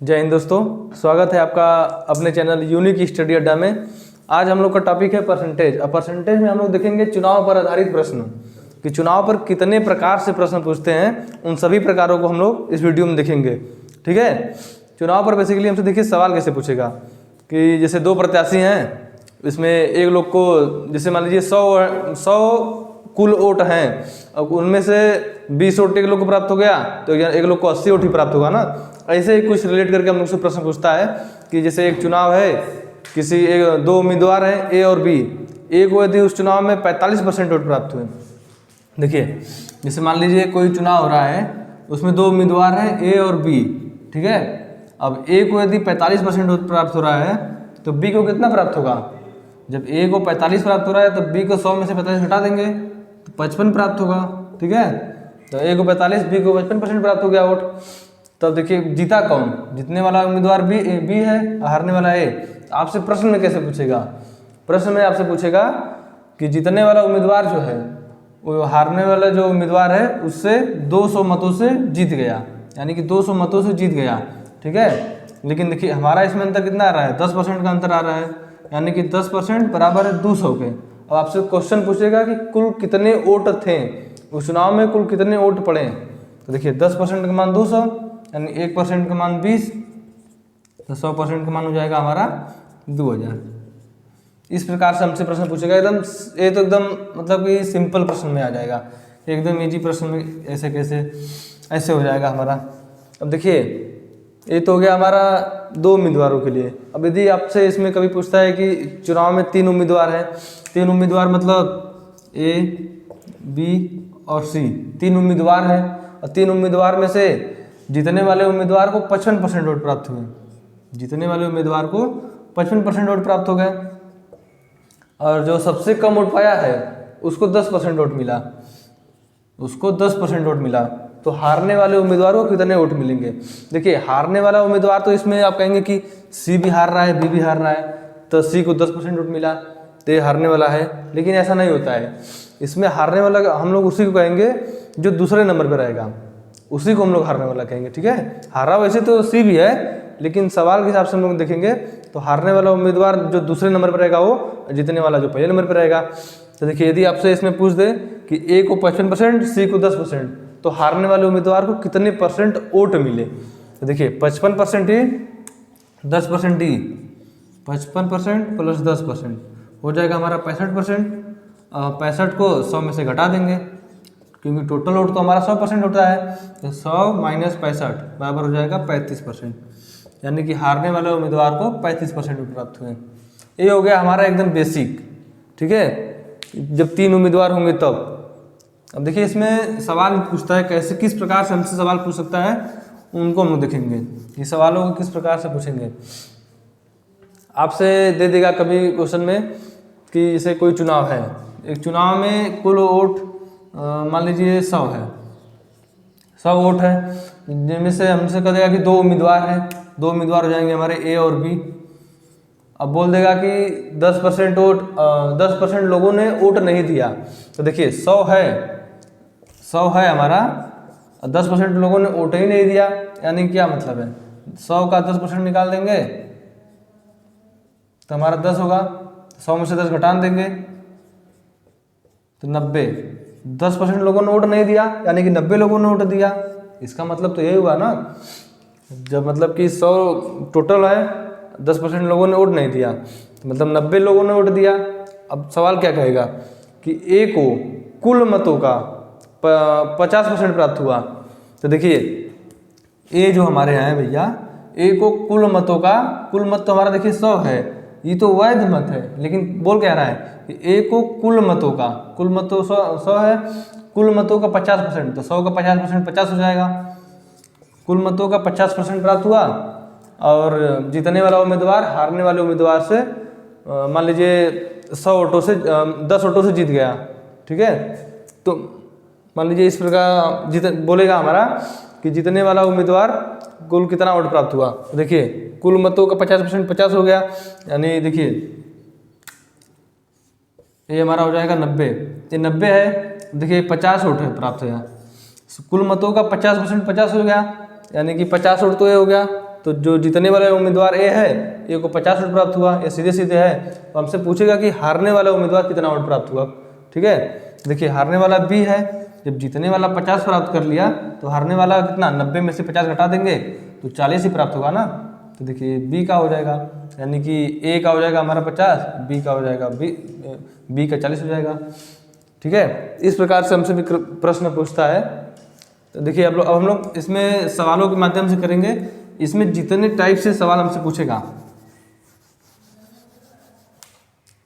जय हिंद दोस्तों, स्वागत है आपका अपने चैनल यूनिक स्टडी अड्डा में। आज हम लोग का टॉपिक है परसेंटेज। अब परसेंटेज में हम लोग देखेंगे चुनाव पर आधारित प्रश्न, कि चुनाव पर कितने प्रकार से प्रश्न पूछते हैं, उन सभी प्रकारों को हम लोग इस वीडियो में देखेंगे। ठीक है, चुनाव पर बेसिकली हमसे देखिए सवाल कैसे पूछेगा कि जैसे दो प्रत्याशी हैं, इसमें एक लोग को जैसे मान लीजिए 100 कुल वोट हैं, अब उनमें से 20 वोट एक लोग को प्राप्त हो गया तो एक लोग को 80 वोट ही प्राप्त होगा ना। ऐसे ही कुछ रिलेट करके हम लोग से प्रश्न पूछता है कि जैसे एक चुनाव है, दो उम्मीदवार हैं ए और बी, ए को यदि उस चुनाव में 45% वोट प्राप्त हुए। देखिए जैसे मान लीजिए कोई चुनाव हो रहा है, उसमें दो उम्मीदवार हैं ए और बी। ठीक है, अब ए को यदि 45% वोट प्राप्त हो रहा है तो बी को कितना प्राप्त होगा। जब ए को 45 प्राप्त हो रहा है तो बी को 100 में से 45 घटा देंगे तो 55 प्राप्त होगा। ठीक है, तो ए को 45, बी को 55% प्राप्त हो गया वोट। तब देखिए जीता कौन, जीतने वाला उम्मीदवार बी है और हारने वाला ए। आपसे प्रश्न में कैसे पूछेगा, प्रश्न में आपसे पूछेगा कि जीतने वाला उम्मीदवार जो है वो हारने वाला जो उम्मीदवार है उससे 200 मतों से जीत गया, यानी कि 200 मतों से जीत गया। ठीक है, लेकिन देखिए हमारा इसमें अंतर कितना आ रहा है, 10% का अंतर आ रहा है, यानी कि 10% बराबर है 200 के। अब आपसे क्वेश्चन पूछेगा कि कुल कितने वोट थे उस चुनाव में, कुल कितने वोट पड़े। तो देखिए 10% का मान 200, यानी 1% का मान 20, तो 100% का मान हो जाएगा हमारा 2000। इस प्रकार से हमसे प्रश्न पूछेगा। एकदम ये तो एकदम मतलब कि सिंपल प्रश्न में आ जाएगा, एकदम इजी प्रश्न में ऐसे कैसे ऐसे हो जाएगा हमारा। अब देखिए ये तो हो गया हमारा दो उम्मीदवारों के लिए। अब यदि आपसे इसमें कभी पूछता है कि चुनाव में 3 उम्मीदवार हैं, 3 उम्मीदवार मतलब ए बी और सी, 3 उम्मीदवार हैं और 3 उम्मीदवार में से जीतने वाले उम्मीदवार को 55% वोट प्राप्त हुए, जीतने वाले उम्मीदवार को 55% वोट प्राप्त हो गए, और जो सबसे कम वोट पाया है उसको 10% वोट मिला, उसको 10% वोट मिला। तो हारने वाले उम्मीदवार को कितने वोट मिलेंगे। देखिए हारने वाला उम्मीदवार तो इसमें आप कहेंगे कि सी भी हार रहा है बी भी हार रहा है, तो सी को 10% वोट मिला तो ये हारने वाला है, लेकिन ऐसा नहीं होता है। इसमें हारने वाला हम लोग उसी को कहेंगे जो दूसरे नंबर पर रहेगा, उसी को हम लोग हारने वाला कहेंगे। ठीक है, हारा वैसे तो सी भी है, लेकिन सवाल के हिसाब से हम लोग देखेंगे तो हारने वाला उम्मीदवार जो दूसरे नंबर पर रहेगा वो, जीतने वाला जो पहले नंबर पर रहेगा। तो देखिए यदि आपसे इसमें पूछ दे कि ए को 55%, सी को 10%, तो हारने वाले उम्मीदवार को कितने परसेंट वोट मिले। तो देखिए 55% ही 10% ही 55% प्लस 10% हो जाएगा हमारा 65%। 65 को 100 में से घटा देंगे, क्योंकि टोटल वोट तो हमारा 100% होता है, तो 100 माइनस 65 बराबर हो जाएगा 35%, यानी कि हारने वाले उम्मीदवार को 35% वोट प्राप्त हुए। ये हो गया हमारा एकदम बेसिक। ठीक है, जब 3 उम्मीदवार होंगे तब। अब देखिए इसमें सवाल पूछता है कैसे, किस प्रकार से हमसे सवाल पूछ सकता है, उनको हम लोग देखेंगे कि सवालों को किस प्रकार से पूछेंगे। आपसे दे देगा कभी क्वेश्चन में कि जैसे कोई चुनाव है, एक चुनाव में कुल वोट मान लीजिए 100 है, 100 वोट है, जिनमें से हमसे कह देगा कि 2 उम्मीदवार हैं, 2 उम्मीदवार हो जाएंगे हमारे ए और बी। अब बोल देगा कि 10% वोट, 10% लोगों ने वोट नहीं दिया। तो देखिए 100 है हमारा, 10% लोगों ने वोट ही नहीं दिया, यानी क्या मतलब है, 100 का 10% निकाल देंगे तो हमारा 10 होगा, 100 में से 10 घटा देंगे तो 90। 10% लोगों ने वोट नहीं दिया, यानी कि 90 लोगों ने वोट दिया। इसका मतलब तो यही हुआ ना, जब मतलब कि 100 टोटल है, 10% लोगों ने वोट नहीं दिया, तो मतलब 90 लोगों ने वोट दिया। अब सवाल क्या कहेगा कि ए को कुल मतों का 50% प्राप्त हुआ। तो देखिए ए जो हमारे यहाँ है भैया, ए को कुल मतों का, कुल मत तो हमारा देखिए 100 है, ये तो वैध मत है, लेकिन बोल क्या रहा है कि ए को कुल मतों का, कुल मत तो 100 है, कुल मतों का 50%, तो 100 का 50% 50 हो जाएगा। कुल मतों का 50% प्राप्त हुआ, और जीतने वाला उम्मीदवार हारने वाले उम्मीदवार से मान लीजिए 100 वोटों से 10 वोटों से जीत गया। ठीक है, तो मान लीजिए इस प्रकार बोलेगा हमारा कि जीतने वाला उम्मीदवार कुल कितना वोट प्राप्त हुआ। तो देखिए कुल मतों का 50% 50 हो गया, यानी देखिए ये हमारा हो जाएगा 90, ये 90 है, देखिए 50 वोट है प्राप्त हुआ, कुल मतों का 50% 50 हो गया, यानी कि 50 वोट तो ये हो गया, तो जो जीतने वाला उम्मीदवार ए है, ए को 50 वोट प्राप्त हुआ, ये सीधे सीधे है। तो हमसे पूछेगा कि हारने वाला उम्मीदवार कितना वोट प्राप्त हुआ। ठीक है, देखिए हारने वाला बी है, जब जीतने वाला 50 प्राप्त कर लिया तो हारने वाला कितना, 90 में से 50 घटा देंगे तो 40 ही प्राप्त होगा ना। तो देखिए बी का हो जाएगा, यानी कि ए का हो जाएगा हमारा 50, बी का हो जाएगा बी का 40 हो जाएगा। ठीक है, इस प्रकार से हमसे भी प्रश्न पूछता है। तो देखिए अब हम लोग इसमें सवालों के माध्यम से करेंगे। इसमें जितने टाइप से सवाल हमसे पूछेगा,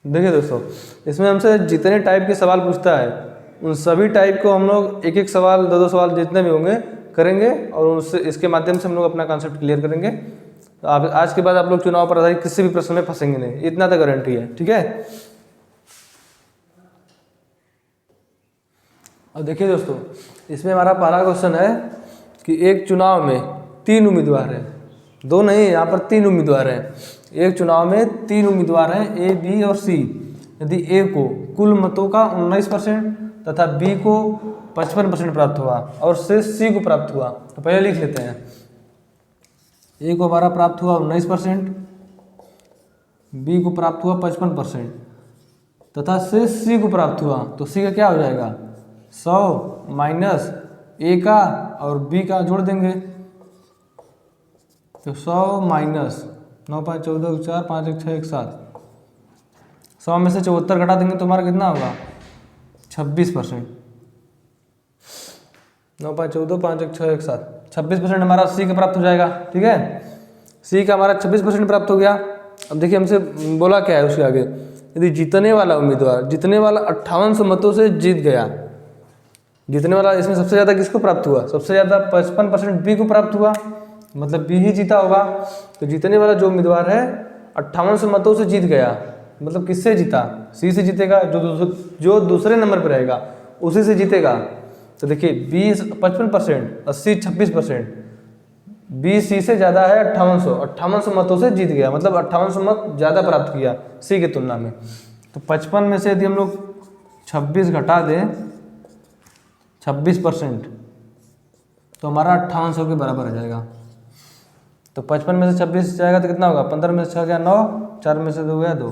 देखिए दोस्तों, इसमें हमसे जितने टाइप के सवाल पूछता है उन सभी टाइप को हम लोग एक एक सवाल, दो सवाल जितने भी होंगे करेंगे, और उससे इसके माध्यम से हम लोग अपना कॉन्सेप्ट क्लियर करेंगे। तो आप आज के बाद आप लोग चुनाव पर आधारित किसी भी प्रश्न में फंसेंगे नहीं, इतना तो गारंटी है। ठीक है, अब देखिए दोस्तों, इसमें हमारा पहला क्वेश्चन है कि एक चुनाव में 3 उम्मीदवार हैं, 2 नहीं, यहाँ पर 3 उम्मीदवार हैं। एक चुनाव में 3 उम्मीदवार हैं, ए, बी और सी। यदि ए को कुल मतों का 19% तथा बी को 55% प्राप्त हुआ और शेष सी को प्राप्त हुआ, तो पहले लिख लेते हैं। ए को हमारा प्राप्त हुआ 19%, बी को प्राप्त हुआ 55% तथा शेष सी को प्राप्त हुआ, तो सी का क्या हो जाएगा, 100 माइनस ए का और बी का जोड़ देंगे, तो 100 माइनस 9 5 14 4 5 1 6 1 7, 100 में से 74 घटा देंगे तो हमारा कितना होगा, 26%। 9 5 14 5 1 6 1 7, 26% हमारा सी का प्राप्त हो जाएगा। ठीक है, सी का हमारा 26% प्राप्त हो गया। अब देखिए हमसे बोला क्या है उसके आगे, यदि जीतने वाला उम्मीदवार, जीतने वाला 5800 मतों से जीत गया, जीतने वाला इसमें सबसे ज़्यादा किसको प्राप्त हुआ, सबसे ज़्यादा 55% बी को प्राप्त हुआ, मतलब बी ही जीता होगा। तो जीतने वाला जो उम्मीदवार है 5800 मतों से जीत गया, मतलब किससे जीता, सी से जीतेगा, जो दूसरे नंबर पर रहेगा उसी से जीतेगा। तो देखिए बी 55% और सी 26%, बी सी से ज़्यादा है 5800 मतों से जीत गया, मतलब 5800 मत ज़्यादा प्राप्त किया सी की तुलना में। तो 55 में से यदि हम लोग 26 घटा दें 26%, तो हमारा 5800 के बराबर आ जाएगा। तो 55 में से 26 जाएगा तो कितना होगा, 15 में से 6 गया 9, 4 में से 2 गया 2,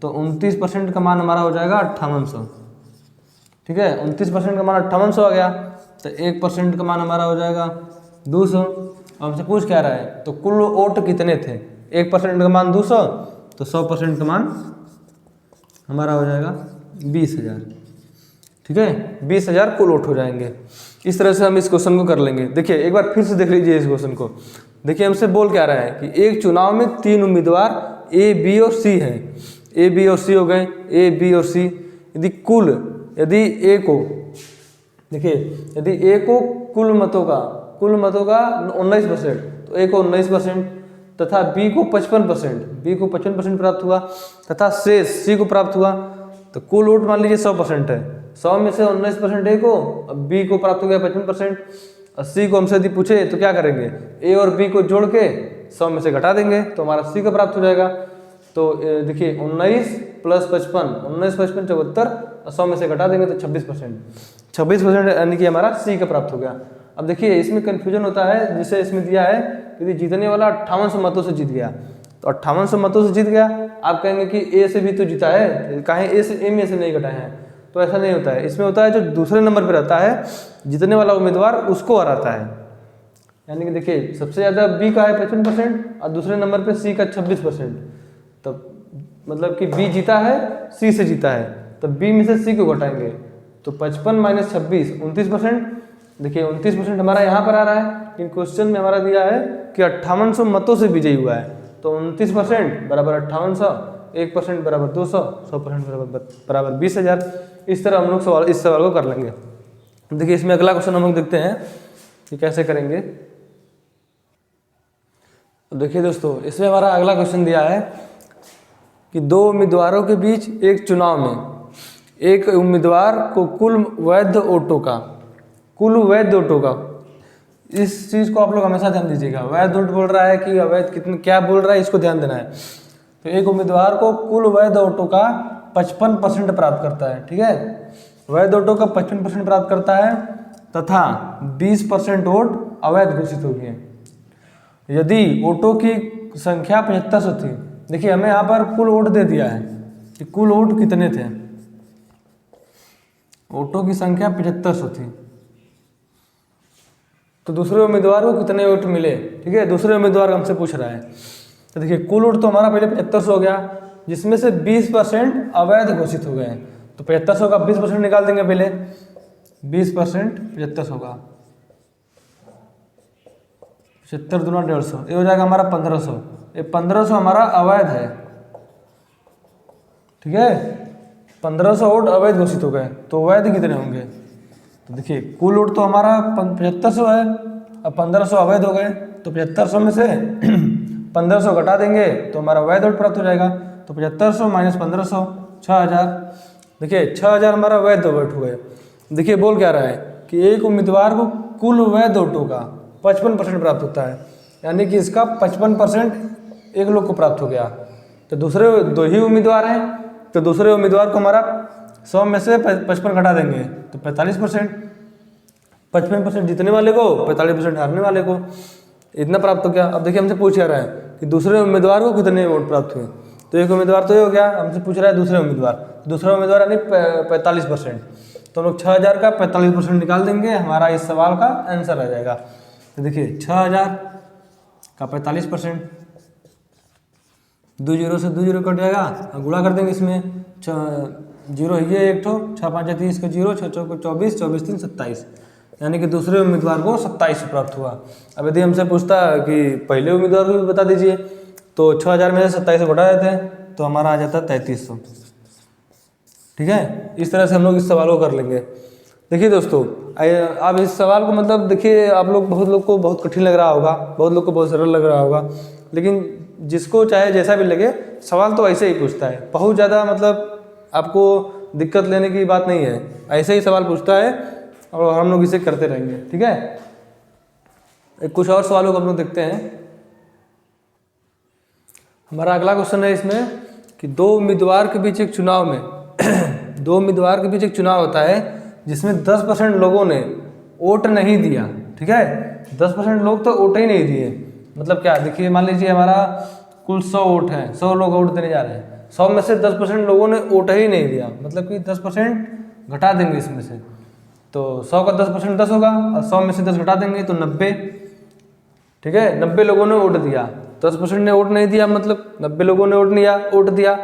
तो 29% का मान हमारा हो जाएगा 5800। ठीक है, 29% का मान 5800 आ गया, तो 1% का मान हमारा हो जाएगा 200। अब हमसे पूछ क्या रहा है, तो कुल वोट कितने थे, 1% का मान 200, तो 100% का मान हमारा हो जाएगा 20,000। ठीक है, 20,000 कुल वोट हो जाएंगे। इस तरह से हम इस क्वेश्चन को कर लेंगे। देखिए एक बार फिर से देख लीजिए इस क्वेश्चन को। देखिए हमसे बोल क्या रहा है कि एक चुनाव में 3 उम्मीदवार ए, बी और सी हैं। ए, बी और सी हो गए, ए, बी और सी। यदि ए को, देखिए यदि ए को कुल मतों का 19%, तो ए को 19% तथा बी को 55% प्राप्त हुआ तथा शेष सी को प्राप्त हुआ, तो कुल वोट मान लीजिए 100% है। 100 में से 19% ए को, अब बी को प्राप्त हो गया 55%, और सी को हमसे यदि पूछे तो क्या करेंगे, ए और बी को जोड़ के 100 में से घटा देंगे तो हमारा सी का प्राप्त हो जाएगा। तो देखिए 19 + 55, 19 55 74, और 100 में से घटा देंगे तो 26%, यानी कि हमारा सी का प्राप्त हो गया। अब देखिए इसमें कन्फ्यूजन होता है, जिसे इसमें दिया है यदि जीतने वाला 5800 मतों से जीत गया, तो 5800 मतों से जीत गया, आप कहेंगे कि ए से भी तो जीता है, कहीं ए में से नहीं घटाए हैं, तो ऐसा नहीं होता है। इसमें होता है जो दूसरे नंबर पर रहता है, जीतने वाला उम्मीदवार उसको हराता है। यानी कि देखिए सबसे ज़्यादा बी का है 55% और दूसरे नंबर पे सी का 26%, तब मतलब कि बी जीता है सी से जीता है, तब बी में से सी को घटाएंगे, तो 55 - 26 29%। देखिए 29% हमारा यहाँ पर आ रहा है, लेकिन क्वेश्चन में हमारा दिया है कि 5800 मतों से विजयी हुआ है, तो 29% बराबर 5800, 1% बराबर 200, 100% बराबर 20,000। इस तरह हम लोग इस सवाल को कर लेंगे। देखिए इसमें अगला क्वेश्चन हम लोग देखते हैं कि कैसे करेंगे। देखिए दोस्तों, इसमें हमारा अगला क्वेश्चन दिया है कि 2 उम्मीदवारों के बीच एक चुनाव में एक उम्मीदवार को कुल वैध वोटों का, इस चीज़ को आप लोग हमेशा ध्यान दीजिएगा। वैध वोट बोल रहा है कि अवैध, कितने क्या बोल रहा है, इसको ध्यान देना है। तो एक उम्मीदवार को कुल वैध वोटों का 55% प्राप्त करता है। ठीक है, वैध वोटों का 55% प्राप्त करता है तथा 20% वोट अवैध घोषित हो गए। यदि वोटों की संख्या 7500 थी, देखिए हमें यहाँ पर कुल वोट दे दिया है कि कुल वोट कितने थे, वोटों की संख्या 7500 थी, तो दूसरे उम्मीदवार को कितने वोट मिले, ठीक है, दूसरे उम्मीदवार हमसे पूछ रहा है। तो देखिए कुल वोट तो हमारा पहले 7500 हो गया, जिसमें से 20% अवैध घोषित हो गए हैं, तो 7500 का 20% निकाल देंगे पहले, 20% 7500 का 75 दूना 150, ये हो जाएगा हमारा 1500, ये 1500 हमारा अवैध है, ठीक है, 1500 वोट अवैध घोषित हो गए, तो अवैध कितने होंगे, तो देखिए कुल वोट तो हमारा 7500 है, अब 1500 अवैध हो गए, तो 7500 में से 1500 घटा देंगे तो हमारा वैध वोट प्राप्त हो जाएगा, तो 7500 माइनस 1500 6000, देखिए 6000 हमारा वैध वोट हो गए। देखिए बोल क्या रहा है कि एक उम्मीदवार को कुल वैध वोटों का 55% प्राप्त होता है, यानी कि इसका 55% एक लोग को प्राप्त हो गया। तो दूसरे दो ही उम्मीदवार हैं, तो दूसरे उम्मीदवार को हमारा 100 में से 55 घटा देंगे तो 45%, 55% जीतने वाले को, 45% हारने वाले को, इतना प्राप्त हो गया। अब देखिए हमसे पूछ रहा है कि दूसरे उम्मीदवार को कितने वोट प्राप्त हुए, तो एक उम्मीदवार तो ये हो गया, हमसे पूछ रहा है दूसरे उम्मीदवार यानी 45%, तो हम लोग 6000 का 45% निकाल देंगे, हमारा इस सवाल का आंसर आ जाएगा। तो देखिए 6000 का 45%, 2 जीरो से 2 जीरो कट जाएगा, गुणा कर देंगे इसमें, जीरो ये एक ठो, 6 5 30 का जीरो, 6 चौको 24, 24 3 27, यानी कि दूसरे उम्मीदवार को 27 प्राप्त हुआ। अब यदि हमसे पूछता कि पहले उम्मीदवार को भी बता दीजिए, तो 6000 में से 27 घटा देते हैं तो हमारा आ जाता है 3300, ठीक है। इस तरह से हम लोग इस सवाल को कर लेंगे। देखिए दोस्तों, आप इस सवाल को मतलब देखिए, आप लोग बहुत लोग को बहुत कठिन लग रहा होगा, बहुत लोग को बहुत सरल लग रहा होगा, लेकिन जिसको चाहे जैसा भी लगे, सवाल तो ऐसे ही पूछता है, बहुत ज़्यादा मतलब आपको दिक्कत लेने की बात नहीं है, ऐसे ही सवाल पूछता है और हम लोग इसे करते रहेंगे, ठीक है। कुछ और सवालों को हम लोग देखते हैं। हमारा अगला क्वेश्चन है इसमें कि दो उम्मीदवार के बीच एक चुनाव में दो उम्मीदवार के बीच एक चुनाव होता है जिसमें 10% लोगों ने वोट नहीं दिया, ठीक है, 10% लोग तो वोट ही नहीं दिए, मतलब क्या, देखिए मान लीजिए हमारा कुल 100 वोट है, 100 लोग वोट देने जा रहे हैं, 100 में से 10% लोगों ने वोट ही नहीं दिया, मतलब कि 10% घटा देंगे इसमें से, तो 100 का 10% 10 होगा, और 100 में से 10 घटा देंगे तो 90, ठीक है, 90 लोगों ने वोट दिया, 10% ने वोट नहीं दिया, मतलब 90 लोगों ने वोट दिया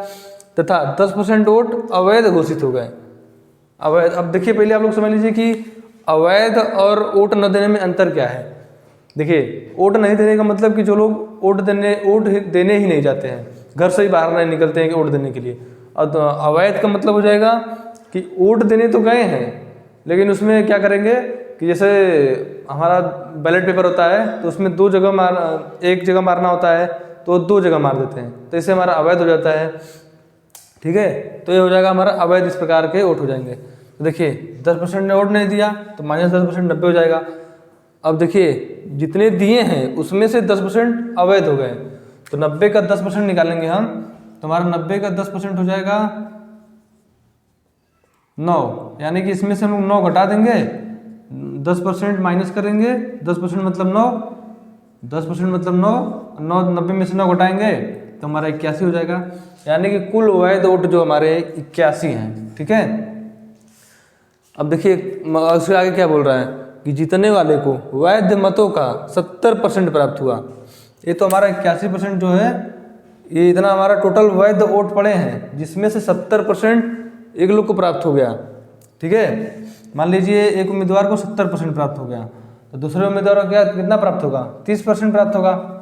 तथा 10% वोट अवैध घोषित हो गए। अवैध, अब देखिए पहले आप लोग समझ लीजिए कि अवैध और वोट न देने में अंतर क्या है। देखिए वोट नहीं देने का मतलब कि जो लोग वोट देने ही नहीं जाते हैं, घर से ही बाहर नहीं निकलते हैं कि वोट देने के लिए, और तो अवैध का मतलब हो जाएगा कि वोट देने तो गए हैं, लेकिन उसमें क्या करेंगे कि जैसे हमारा बैलेट पेपर होता है तो उसमें एक जगह मारना होता है तो 2 जगह मार देते हैं, तो इससे हमारा अवैध हो जाता है, ठीक है। तो ये हो जाएगा हमारा अवैध, इस प्रकार के वोट हो जाएंगे। तो देखिए 10% ने वोट नहीं दिया तो -10% 90 हो जाएगा। अब देखिए जितने दिए हैं उसमें से 10% अवैध हो गए, तो 90 का 10% निकालेंगे हम, तो हमारा 90 का 10% हो जाएगा 9, यानी कि इसमें से हम 9 घटा देंगे, 10% माइनस करेंगे, 10% मतलब 9, 10% मतलब 9, 90 में से 9 घटाएंगे तो हमारा 81 हो जाएगा, यानी कि कुल वैध वोट जो हमारे 81 हैं, ठीक है। अब देखिए उसके आगे क्या बोल रहा है कि जीतने वाले को वैध मतों का 70% प्राप्त हुआ। ये तो हमारा 81% जो है, ये इतना हमारा टोटल वैध वोट पड़े हैं, जिसमें से 70% एक लोग को प्राप्त हो गया, ठीक है। मान लीजिए एक उम्मीदवार को 70% प्राप्त हो गया, तो दूसरे उम्मीदवार को क्या कितना प्राप्त होगा, 30% प्राप्त होगा।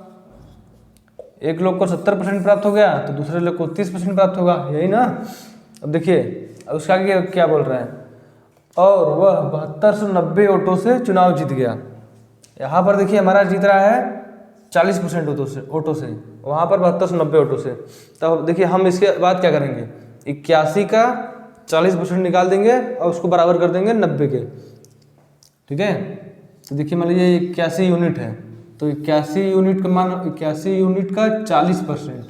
एक लोग को 70% प्राप्त हो गया तो दूसरे लोग को 30% प्राप्त होगा, यही ना। अब देखिए उसका आगे क्या बोल रहा है, और वह 7290 वोटों से चुनाव जीत गया। यहाँ पर देखिए हमारा जीत रहा है 40% वोटों से, वहाँ पर 7290 वोटों से। तब देखिए हम इसके बाद क्या करेंगे, 81 का 40% निकाल देंगे और उसको बराबर कर देंगे 90 के, ठीक है। तो देखिए मान लीजिए 81 यूनिट है, तो 81 यूनिट का मान, 81 यूनिट का 40%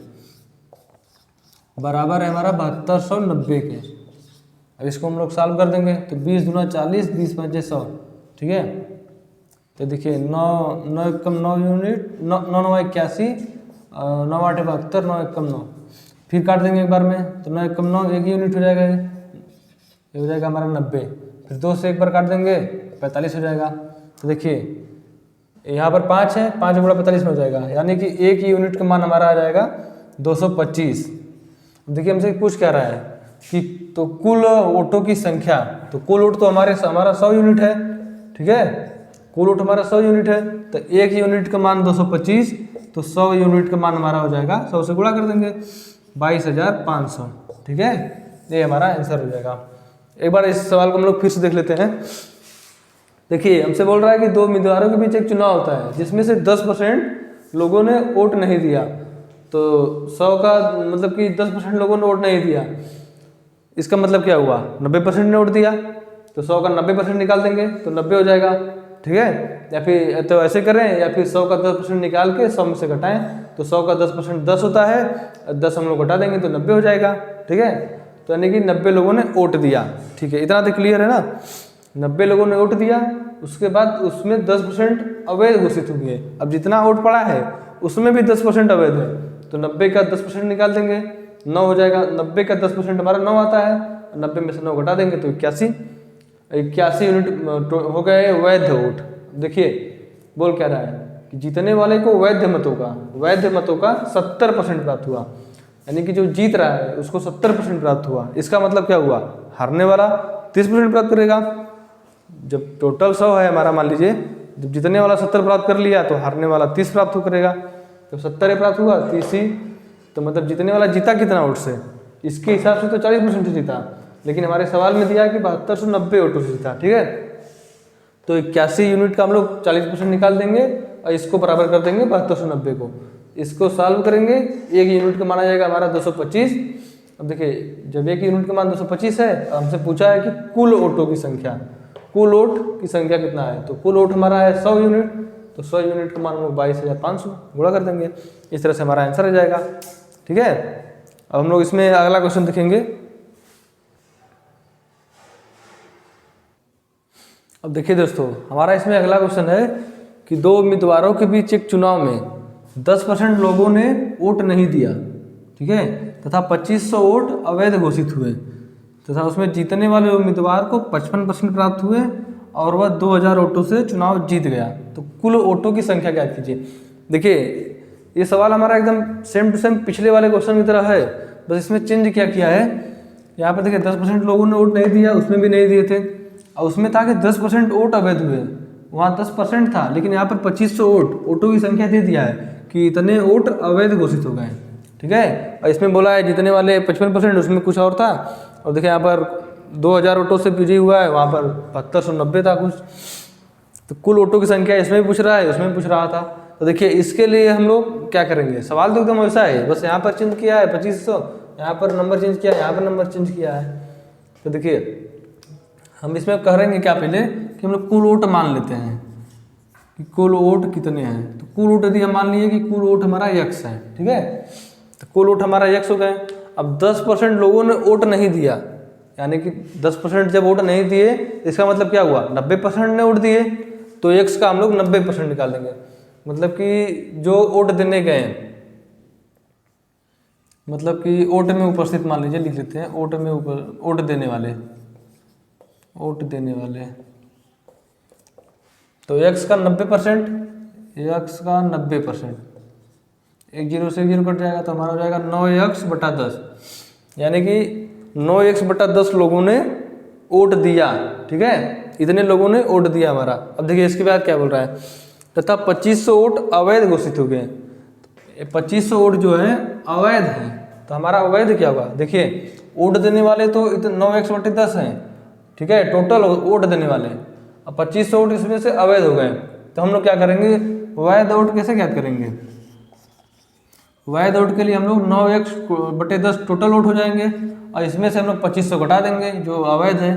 बराबर है हमारा 7290 के। अब इसको हम लोग सॉल्व कर देंगे तो 20 दूना 40, 20 5 100, ठीक है। तो देखिए 9 एकम 9 यूनिट, 9 81, 9 8 72, 9 एकम 9। फिर काट देंगे एक बार में, तो 9 एकम 9 1 यूनिट हो जाएगा, ये हो जाएगा हमारा 90। फिर 2 से एक बार काट देंगे 45 हो जाएगा। तो देखिए यहाँ पर 5 है, 5 गुणा 45 में हो जाएगा, यानी कि 1 यूनिट का मान हमारा आ जाएगा 225। देखिए हमसे पूछ क्या रहा है कि तो कुल ओटों की संख्या, तो कुल ओट तो हमारा 100 यूनिट है, ठीक है, कुल ओट हमारा 100 यूनिट है, तो 1 यूनिट का मान 225, तो 100 यूनिट का मान हमारा हो जाएगा, 100 से गुणा कर देंगे 22,500, ठीक है, ये हमारा आंसर हो जाएगा। एक बार इस सवाल को हम लोग फिर से देख लेते हैं। देखिए हमसे बोल रहा है कि 2 उम्मीदवारों के बीच एक चुनाव होता है जिसमें से 10% लोगों ने वोट नहीं दिया, तो 100 का मतलब कि 10% लोगों ने वोट नहीं दिया, इसका मतलब क्या हुआ, 90% ने वोट दिया, तो 100 का 90% निकाल देंगे तो 90 हो जाएगा, ठीक है। या फिर तो ऐसे करें, या फिर 100 का 10% निकाल के 100 में से घटाएं, तो 100 का 10% 10 होता है, 10 हम लोग घटा देंगे तो 90 हो जाएगा, ठीक है। तो यानी कि 90 लोगों ने वोट दिया, ठीक है, इतना तो क्लियर है ना। 90 लोगों ने वोट दिया, उसके बाद उसमें 10% अवैध घोषित हुए। अब जितना वोट पड़ा है उसमें भी 10% अवैध है, तो 90 का 10% निकाल देंगे, 9 हो जाएगा। 90 का 10% हमारा 9 आता है, 90 में से 9 घटा देंगे तो 81 यूनिट हो गए वैध वोट। देखिए बोल क्या रहा है कि जीतने वाले को वैध मतों का 70% प्राप्त हुआ, यानी कि जो जीत रहा है उसको 70% प्राप्त हुआ। इसका मतलब क्या हुआ, हारने वाला 30% प्राप्त करेगा। जब टोटल 100 है हमारा, मान लीजिए जब जीतने वाला 70 प्राप्त कर लिया तो हारने वाला 30 प्राप्त करेगा, तो 70 प्राप्त हुआ, 30 ही, तो मतलब जीतने वाला जीता कितना वोट से, इसके हिसाब से तो 40% से जीता, लेकिन हमारे सवाल में दिया कि 7290 वोटों से जीता, ठीक है। तो 81 यूनिट का हम लोग 40% निकाल देंगे और इसको बराबर कर देंगे 7290 को, इसको सॉल्व करेंगे, 1 यूनिट का माना जाएगा हमारा 225। अब देखिए जब 1 यूनिट का मान 225 है, हमसे पूछा है कि कुल वोटों की संख्या, कुल वोट की संख्या कितना है, तो कुल वोट हमारा है 100 यूनिट, तो 100 यूनिट का मान हम लोग 22,500 गुणा कर देंगे, इस तरह से हमारा आंसर आ जाएगा, ठीक है। अब हम लोग इसमें अगला क्वेश्चन देखेंगे। अब देखिए दोस्तों, हमारा इसमें अगला क्वेश्चन है कि 2 उम्मीदवारों के बीच एक चुनाव में 10% लोगों ने वोट नहीं दिया, ठीक है, तथा 2500 वोट अवैध घोषित हुए, तथा उसमें जीतने वाले उम्मीदवार को 55% प्राप्त हुए और वह 2000 वोटों से चुनाव जीत गया, तो कुल वोटों की संख्या ज्ञात कीजिए। देखिए ये सवाल हमारा एकदम सेम टू सेम पिछले वाले क्वेश्चन की तरह है, बस इसमें चेंज क्या किया है, यहाँ पर देखिए 10% लोगों ने वोट नहीं दिया, उसमें भी नहीं दिए थे, और उसमें था कि 10% वोट अवैध हुए, वहाँ 10% था, लेकिन यहाँ पर 2500 वोटों की संख्या दे दिया है कि इतने वोट अवैध घोषित हो गए, ठीक है। और इसमें बोला है जीतने वाले 55%, उसमें कुछ और था, और देखिए यहाँ पर 2000 वोटों से विजयी हुआ है, वहाँ पर 7290 था कुछ, तो कुल वोटों की संख्या इसमें भी पूछ रहा है, उसमें भी पूछ रहा था। तो देखिए इसके लिए हम लोग क्या करेंगे, सवाल तो एकदम वैसा है, बस यहाँ पर चेंज किया है 2500, यहाँ पर नंबर चेंज किया है, यहाँ पर नंबर चेंज किया है। तो देखिए हम इसमें करेंगे क्या, पहले कि हम लोग कुल वोट मान लेते हैं कि कुल वोट कितने हैं, तो कुल वोट यदि हम मान लिए कि कुल वोट हमारा x है, ठीक है, तो कुल वोट हमारा x हो गए। अब 10% लोगों ने वोट नहीं दिया, यानी कि 10% जब वोट नहीं दिए, इसका मतलब क्या हुआ, 90% ने वोट दिए, तो x का हम लोग 90% निकाल देंगे, मतलब कि जो वोट देने गए, मतलब कि वोट में उपस्थित मान लीजिए, लिख लेते हैं वोट में वोट देने वाले, तो x का 90%, x का 90%, 1 0 से 1 0 कट जाएगा, तो हमारा हो जाएगा 9x/10, यानी कि 9x/10 लोगों ने वोट दिया, ठीक है, इतने लोगों ने वोट दिया हमारा। अब देखिए इसके बाद क्या बोल रहा है, तथा 2500 वोट अवैध घोषित हो गए। 2500 वोट जो है अवैध है, तो हमारा अवैध क्या होगा, देखिए वोट देने वाले तो 9x/10 हैं, ठीक है, टोटल वोट देने वाले, अब 2500 वोट इसमें से अवैध हो गए, तो हम लोग क्या करेंगे, वैध वोट कैसे ज्ञात करेंगे, वैध वोट के लिए हम लोग 9x/10 टोटल वोट हो जाएंगे, और इसमें से हम लोग 2500 घटा देंगे जो अवैध है,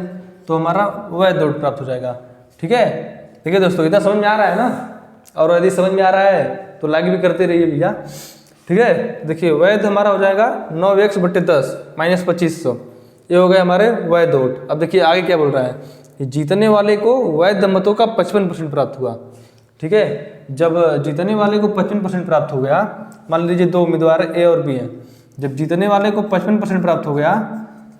तो हमारा वैध वोट प्राप्त हो जाएगा, ठीक है। देखिए दोस्तों इतना समझ में आ रहा है ना, और यदि समझ में आ रहा है तो लाइक भी करते रहिए भैया, ठीक है। देखिए वैध हमारा हो जाएगा 9x/10 माइनस 2500, ये हो गए हमारे वैध वोट। अब देखिए आगे क्या बोल रहा है कि जीतने वाले को वैध मतों का 55% प्राप्त हुआ, ठीक है। जब जीतने वाले को 55% प्राप्त हो गया, मान लीजिए दो उम्मीदवार ए और बी हैं, जब जीतने वाले को 55% प्राप्त हो गया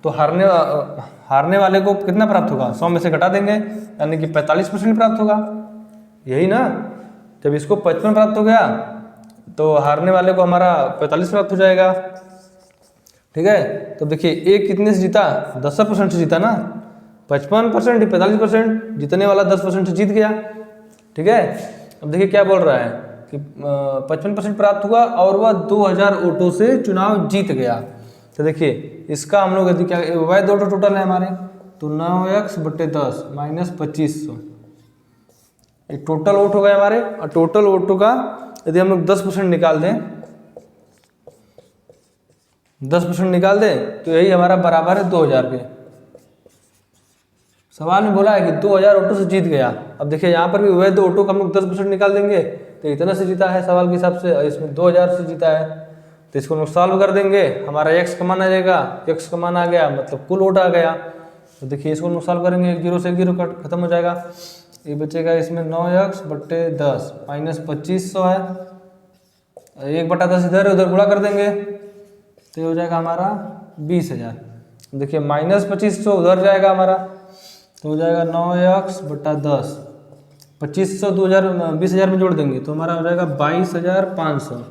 तो हारने वाले को कितना प्राप्त होगा, 100 में से घटा देंगे, यानी कि 45% प्राप्त होगा, यही ना। जब इसको 55 प्राप्त हो गया तो हारने वाले को हमारा 45 प्राप्त हो जाएगा, ठीक है। तो देखिए ए कितने से जीता, 10% से जीता ना, 55% 45%, जीतने वाला 10% से जीत गया, ठीक है। अब देखिए क्या बोल रहा है कि 55% प्राप्त हुआ और वह 2000 वोटों से चुनाव जीत गया। तो देखिए इसका हम लोग यदि क्या, वैध वोट टोटल है हमारे, तो 9x/10 माइनस 2500, ये टोटल वोट हो गए हमारे। और टोटल वोटों का यदि हम लोग 10% निकाल दें, 10% निकाल दें तो यही हमारा बराबर है 2000 के। सवाल में बोला है कि 2000 वोटों से जीत गया। अब देखिए यहाँ पर भी वैध वोटों का हम लोग 10% निकाल देंगे तो इतना से जीता है सवाल के हिसाब से, और इसमें 2000 से जीता है। तो इसको हम लोग सॉल्व कर देंगे, हमारा x का मान आ जाएगा, x का मान आ गया मतलब कुल वोट आ गया। तो देखिए इसको हम लोग सॉल्व करेंगे, 0 से 0 खत्म हो जाएगा, ये बचेगा इसमें 9x/10 माइनस 2500 है, 1/10 इधर उधर गुणा कर देंगे तो ये हो जाएगा हमारा 20000। देखिए माइनस 2500 उधर जाएगा हमारा, तो हो जाएगा 9x/10, 2500 20,000 में जोड़ देंगे तो हमारा हो जाएगा 22,500,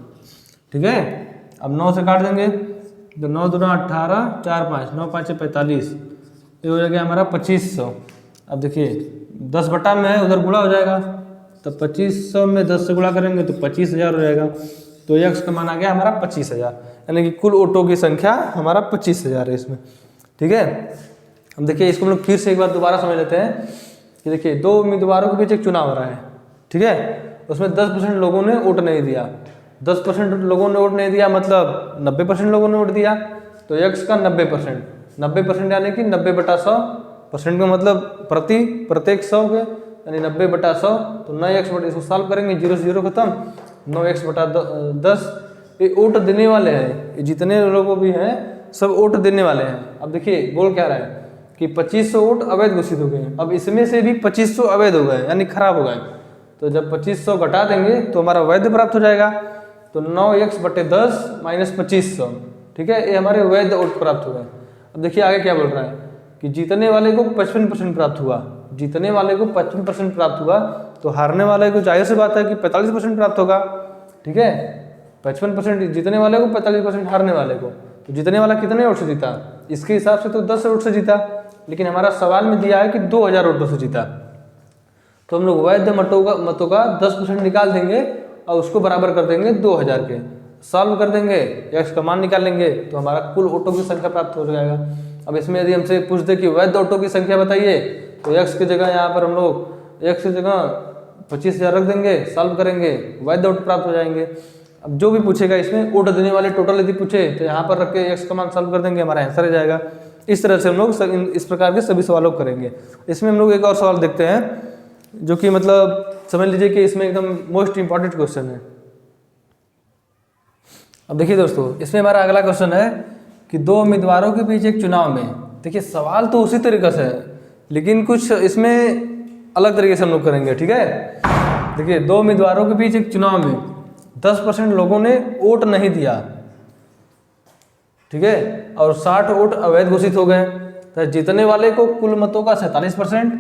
ठीक है। अब 9 से काट देंगे तो 9 दूना 18, 4 5, 9 5 45, ये हो जाएगा हमारा 2500। अब देखिए 10 बटा में है, उधर गुणा हो जाएगा, तो 2500 में 10 से गुणा करेंगे तो 25,000 हो जाएगा। तो x का मान आ गया हमारा 25,000, यानी कि कुल वोटों की संख्या हमारा 25,000 है इसमें, ठीक है। अब देखिए इसको हम लोग फिर से एक बार दोबारा समझ लेते हैं कि देखिए दो उम्मीदवारों के बीच एक चुनाव हो रहा है, ठीक है। उसमें 10% लोगों ने वोट नहीं दिया, 10% लोगों ने वोट नहीं दिया मतलब 90% लोगों ने वोट दिया, तो x का 90%, 90% यानी कि 90/100%, का मतलब प्रत्येक 100 के, यानी 90/100, तो 9x/, इसको सॉल्व करेंगे, 0 से 0 खत्म, 9x/10। ये वोट देने वाले हैं, ये जितने लोगों भी हैं सब वोट देने वाले हैं। अब देखिए बोल क्या रहा है कि 2500 वोट अवैध घोषित हो गए, अब इसमें से भी 2500 अवैध हो गए यानी खराब हो गए, तो जब 2500 घटा देंगे तो हमारा वैध प्राप्त हो जाएगा। तो 9x/10 माइनस 2500, ठीक है, ये हमारे वैध वोट प्राप्त हो गए। अब देखिए आगे क्या बोल रहा है कि जीतने वाले को 55% प्राप्त हुआ, जीतने वाले को 55% प्राप्त हुआ, तो हारने वाले को जाहिर सी बात है कि 45% प्राप्त होगा, ठीक है। 55% जीतने वाले को, 45% हारने वाले को, तो जीतने वाला कितने वोट से जीता, इसके हिसाब से तो 10 वोट से जीता, लेकिन हमारा सवाल में दिया है कि 2000 वोटों से जीता। तो हम लोग वैध मतों का 10% निकाल देंगे और उसको बराबर कर देंगे 2000 के, सॉल्व कर देंगे, x का मान निकाल लेंगे तो हमारा कुल वोटों की संख्या प्राप्त हो जाएगा। अब इसमें यदि हमसे पूछ दे कि वैध वोटों की संख्या बताइए, तो x की जगह यहाँ पर हम लोग x की जगह 25,000 रख देंगे, सॉल्व करेंगे, वैध वोट प्राप्त हो जाएंगे। अब जो भी पूछेगा इसमें वोट देने वाले टोटल यदि पूछे तो यहाँ पर रख के x का मान सॉल्व कर देंगे, हमारा आंसर आ जाएगा। इस तरह से हम लोग इस प्रकार के सभी सवालों को करेंगे। इसमें हम लोग एक और सवाल देखते हैं जो कि मतलब समझ लीजिए कि इसमें एकदम मोस्ट इंपॉर्टेंट क्वेश्चन है। अब देखिए दोस्तों, इसमें हमारा अगला क्वेश्चन है कि दो उम्मीदवारों के बीच एक चुनाव में, देखिए सवाल तो उसी तरीके से है लेकिन कुछ इसमें अलग तरीके से हम लोग करेंगे, ठीक है। देखिए दो उम्मीदवारों के बीच एक चुनाव में 10% लोगों ने वोट नहीं दिया, ठीक है, और 60 वोट अवैध घोषित हो गए, तो जीतने वाले को कुल मतों का 47%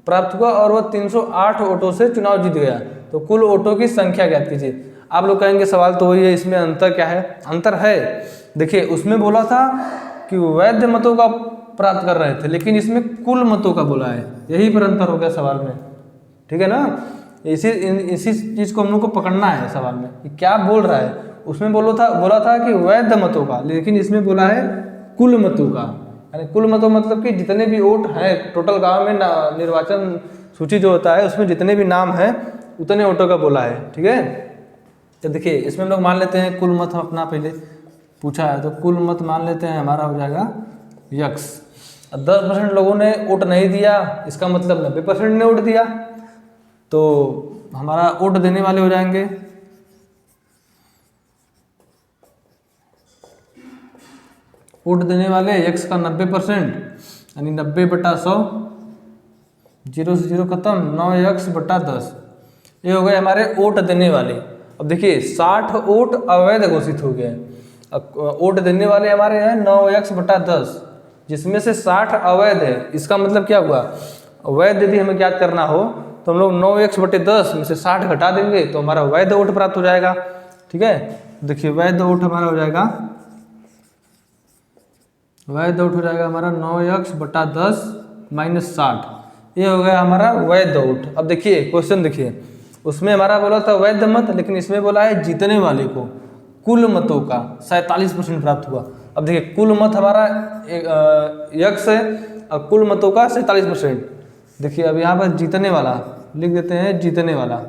प्राप्त हुआ और वह 308 वोटों से चुनाव जीत गया। तो कुल वोटों की संख्या ज्ञात कीजिए। आप लोग कहेंगे सवाल तो वही है, इसमें अंतर क्या है? अंतर है, देखिए उसमें बोला था कि वैध मतों का प्राप्त कर रहे थे, लेकिन इसमें कुल मतों का बोला है, यही पर अंतर हो गया सवाल में, ठीक है ना। इसी चीज को हम लोग को पकड़ना है सवाल में कि क्या बोल रहा है। उसमें बोला था कि वैध मतों का, लेकिन इसमें बोला है कुल मतों का, यानी कुल मतों मतलब कि जितने भी वोट हैं टोटल गांव में निर्वाचन सूची जो होता है उसमें जितने भी नाम हैं उतने वोटों का बोला है, ठीक है। तो देखिए इसमें हम लोग मान लेते हैं कुल मत, हम अपना पहले पूछा है तो कुल मत मान लेते हैं, हमारा हो जाएगा यक्स। 10% लोगों ने वोट नहीं दिया, इसका मतलब 90% ने वोट दिया, तो हमारा वोट देने वाले हो जाएंगे वोट देने वाले x का 90%, यानी 90/100, 0 से 0 खत्म, 9x/10। ये हो गए हमारे वोट देने वाले। अब देखिए 60 वोट अवैध घोषित हो गए। अब वोट देने वाले हमारे हैं 9x/10, जिसमें से 60 अवैध है। इसका मतलब क्या हुआ, वैध यदि हमें ज्ञात करना हो तो हम लोग 9x/10 में से 60 घटा देंगे तो हमारा वैध वोट प्राप्त हो जाएगा। ठीक है, देखिए वैध वोट हमारा हो जाएगा, वैध वोट हो जाएगा हमारा 9x/10 - 60। ये हो गया हमारा वैध वोट। अब देखिए क्वेश्चन देखिए, उसमें हमारा बोला था वैध मत, लेकिन इसमें बोला है जीतने वाले को कुल मतों का 47% प्राप्त हुआ। अब देखिए कुल मत हमारा x है और कुल मतों का 47%। देखिए अब यहाँ पर जीतने वाला लिख देते हैं, जीतने वाला,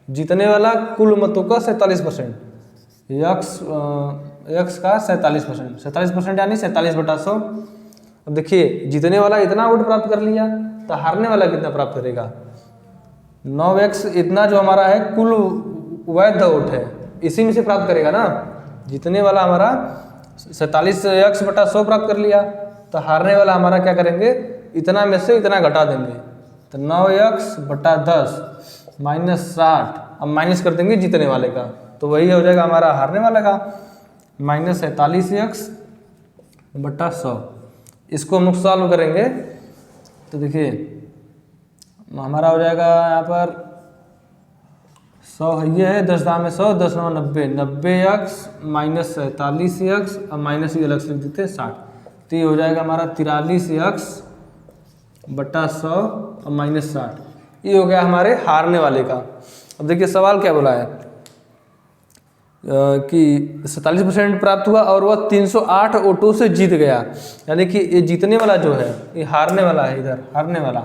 जीतने वाला कुल मतों का 47%, x का 47%, 47% यानी 47/100। अब देखिए जीतने वाला इतना वोट प्राप्त कर लिया तो हारने वाला कितना प्राप्त करेगा, 9x इतना जो हमारा है कुल वैध वोट है इसी में से प्राप्त करेगा ना। जीतने वाला हमारा 47x/100 प्राप्त कर लिया तो हारने वाला हमारा क्या करेंगे, इतना में से इतना घटा देंगे तो 9x/10 - 60, अब माइनस कर देंगे जीतने वाले का तो वही हो जाएगा हमारा हारने वाले का -47x/100। इसको हम लोग सॉल्व करेंगे तो देखिए हमारा हो जाएगा यहाँ पर 100 ये है, 10 दाम में 100, 10 9 90, 90x - 47x और माइनस ये अलग से लिख देते हैं 60, तो ये हो जाएगा हमारा 43x/100 और -60। ये हो गया हमारे हारने वाले का। अब देखिए सवाल क्या बोला है कि 47% प्राप्त हुआ और वह 308 वोटों से जीत गया, यानी कि ये जीतने वाला जो है ये हारने वाला है, इधर हारने वाला,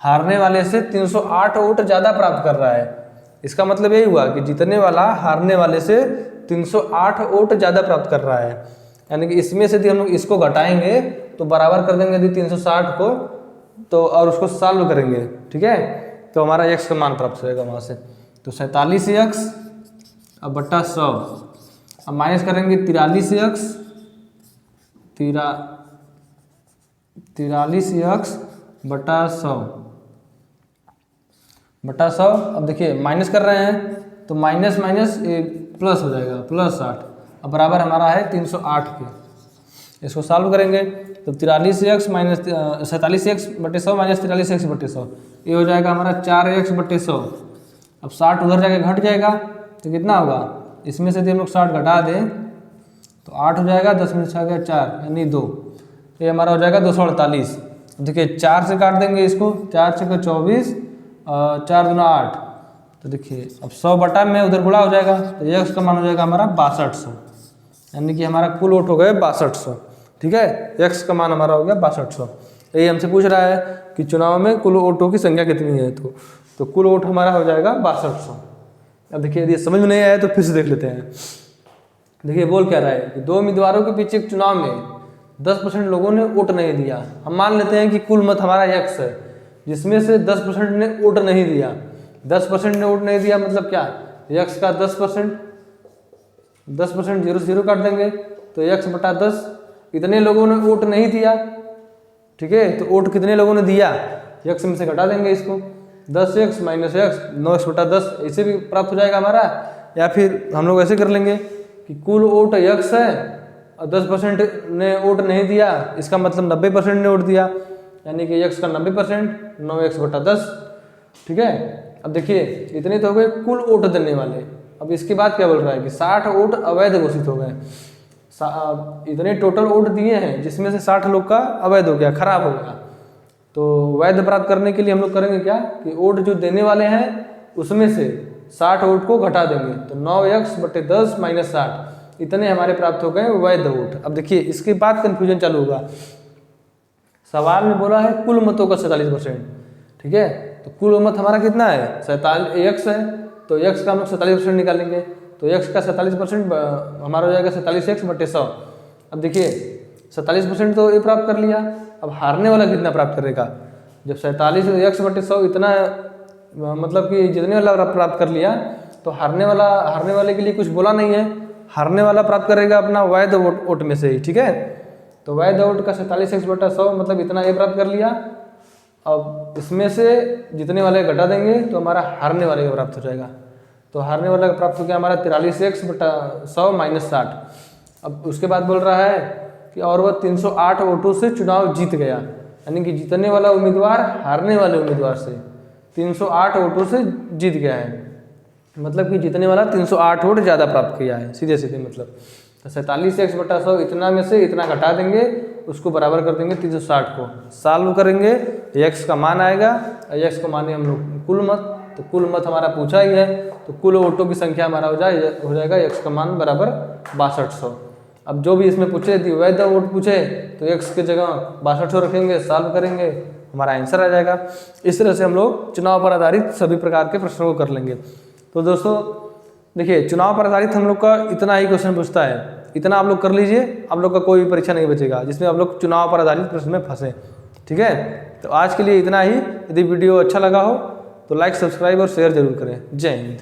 हारने वाले से 308 वोट ज़्यादा प्राप्त कर रहा है। इसका मतलब यही हुआ कि जीतने वाला हारने वाले से 308 वोट ज़्यादा प्राप्त कर रहा है, यानी कि इसमें से यदि हम लोग इसको घटाएंगे तो बराबर कर देंगे यदि 360 को तो, और उसको सॉल्व करेंगे, ठीक है, तो हमारा x का मान प्राप्त होगा वहाँ से। तो 47x/100 अब माइनस करेंगे 43x/100 अब देखिए माइनस कर रहे हैं तो माइनस माइनस प्लस हो जाएगा, +60, अब बराबर हमारा है 308 के। इसको सॉल्व करेंगे तो 43x - 47x/100 - 43x/100 ये हो जाएगा हमारा 4x/100। अब 60 उधर जाके घट जाएगा तो कितना होगा, इसमें से यदि हम लोग 60 घटा दें तो 8 हो जाएगा, 10 में 6 गया 4 यानी 2, ये हमारा हो जाएगा 248। देखिए 4 से काट देंगे इसको, 4 6 का 24, 4 दूना 8, तो देखिए अब 100 बटा में उधर गुणा हो जाएगा तो x का मान हो जाएगा हमारा 6200, यानी कि हमारा कुल वोट हो गए 6200। ठीक है, x का मान हमारा हो गया 6200। यही हमसे पूछ रहा है कि चुनाव में कुल वोटों की संख्या कितनी है, तो कुल वोट हमारा हो जाएगा 6200। अब देखिए यदि समझ में नहीं आया तो फिर से देख लेते हैं। देखिए बोल क्या रहा है कि 2 उम्मीदवारों के पीछे एक चुनाव में 10% लोगों ने वोट नहीं दिया। हम मान लेते हैं कि कुल मत हमारा x है, जिसमें से 10% ने वोट नहीं दिया। 10% ने वोट नहीं दिया मतलब क्या, x का 10%, 10% 0 से 0 काट देंगे तो x/10, इतने लोगों ने वोट नहीं दिया। ठीक है, तो वोट कितने लोगों ने दिया, x में से घटा देंगे इसको, 10x - x 9x/10 ऐसे भी प्राप्त हो जाएगा हमारा। या फिर हम लोग ऐसे कर लेंगे कि कुल वोट x है और 10% ने वोट नहीं दिया, इसका मतलब 90% ने वोट दिया, यानी कि x का 90%, 9x/10। ठीक है, अब देखिए इतने तो हो गए कुल वोट देने वाले। अब इसके बाद क्या बोल रहा है कि 60 वोट अवैध घोषित हो गए। इतने टोटल वोट दिए हैं जिसमें से 60 लोग का अवैध हो गया, खराब हो गया। तो वैध प्राप्त करने के लिए हम लोग करेंगे क्या कि वोट जो देने वाले हैं उसमें से 60 वोट को घटा देंगे तो 9x/10 - 60, इतने हमारे प्राप्त हो गए वैध वोट। अब देखिए इसके बाद कन्फ्यूजन चालू होगा। सवाल में बोला है कुल मतों का 47%। ठीक है, तो कुल मत हमारा कितना है, 47x है, तो x का हम लोग 47% निकालेंगे तो x का 47% हमारा हो जाएगा 47x/100। अब देखिए 47% तो ये प्राप्त कर लिया, अब हारने वाला कितना प्राप्त करेगा, जब 47x/100 इतना मतलब कि जितने वाला प्राप्त कर लिया तो हारने वाले के लिए कुछ बोला नहीं है, हारने वाला प्राप्त करेगा अपना वैध वोट में से ही। ठीक है, तो वैध वोट का 47x/100 मतलब इतना ये प्राप्त कर लिया अब इसमें से जितने वाले घटा देंगे तो हमारा हारने वाले का प्राप्त हो जाएगा। तो हारने वाला का प्राप्त हो गया हमारा 43x/100 - 60। अब उसके बाद बोल रहा है कि और वह 308 वोटों से चुनाव जीत गया, यानी कि जीतने वाला उम्मीदवार हारने वाले उम्मीदवार से 308 वोटों से जीत गया है, मतलब कि जीतने वाला 308 वोट ज़्यादा प्राप्त किया है, सीधे सीधे मतलब। तो 47x/100 इतना में से इतना घटा देंगे, उसको बराबर कर देंगे 360 को, सॉल्व करेंगे x का मान आएगा। x को माने हम लोग कुल मत, तो कुल मत हमारा पूछा ही है, तो कुल वोटों की संख्या हमारा हो जाएगा x का मान बराबर 6200। अब जो भी इसमें पूछे यदि वैध वोट पूछे तो x की जगह 6200 रखेंगे, सॉल्व करेंगे, हमारा आंसर आ जाएगा। इस तरह से हम लोग चुनाव पर आधारित सभी प्रकार के प्रश्नों को कर लेंगे। तो दोस्तों देखिए, चुनाव पर आधारित हम लोग का इतना ही क्वेश्चन पूछता है, इतना आप लोग कर लीजिए, आप लोग का कोई परीक्षा नहीं बचेगा जिसमें आप लोग चुनाव पर आधारित प्रश्न में फंसे। ठीक है, तो आज के लिए इतना ही। यदि वीडियो अच्छा लगा हो तो लाइक, सब्सक्राइब और शेयर जरूर करें। जय हिंद।